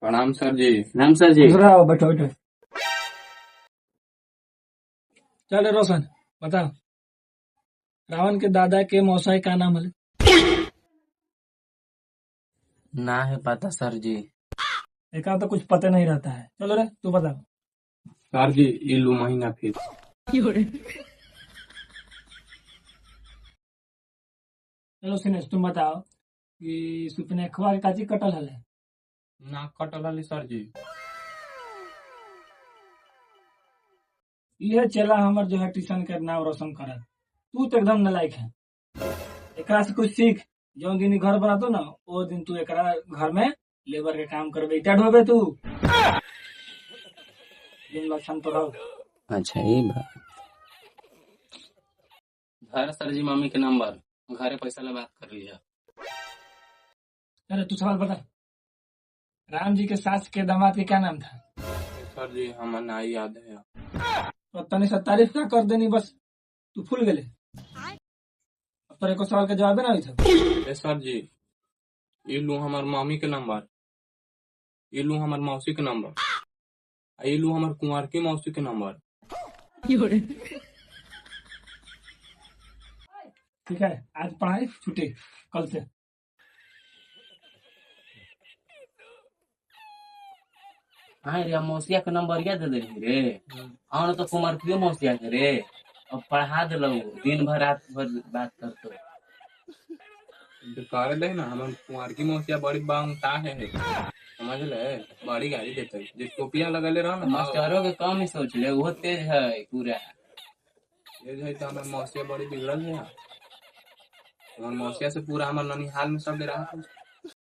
प्रणाम सर जी। प्रणाम सर जी। दूसरा आओ, बैठो बैठो। चल रोशन बता, रावण के दादा के मौसाई का नाम है? ना है पता सर जी। एक तो कुछ पता नहीं रहता है। चलो रे तू बता। सर जी इलू महीना फिर। चलो सिनेश तुम बताओ कि सुपनेखवा के काची कटल हले? नाक कटल हली सर जी। ये चला हमर जो है ट्यूशन के नाम रोशन करत। तू तो एकदम नालायक है। एकरा से कुछ सीख। जो दिन ई घर बनातो ना वो दिन तू एकरा घर में लेबर के काम करबे। क्या ढोबे तू? दिन लक्षण तो रहो। अच्छा ये बात। घर सर जी मम्मी के नंबर घरे पैसा ला बात कर लिया। अरे तू सवाल बता। राम जी के सास के दामाद के क्या नाम था? सर जी हमें ना याद है। तो तनी सा तारीफ क्या कर देनी बस तू फूल गेले। अब तोरे को सवाल के जवाब ना हुई था। ए सर जी इलू हमार मामी के नंबर, इलू हमार मौसी के नंबर, आ इलू हमार कुंवर की मौसी के नंबर। ठीक है आज पढ़ाई छुट्टी कल से। हाँ रे मौसिया के नंबर याद दे रे। हाँ तो कुमारतियो मौसिया के रे। अब पढ़ा दिलो दिन भर रात भर बात करतो। कर दे ना, हमार कुंवर की मौसिया बड़ी बांगता है समझ ले। बड़ी गाड़ी देते जे टोपिया लगले रह ना मास्टरों के कम ही सोच ले, वो तेज है पूरा। ये है तो हमार मौसिया बड़ी बिगड़ल है। हमार मौसिया से पूरा हमार ननिहाल में सब डरा है।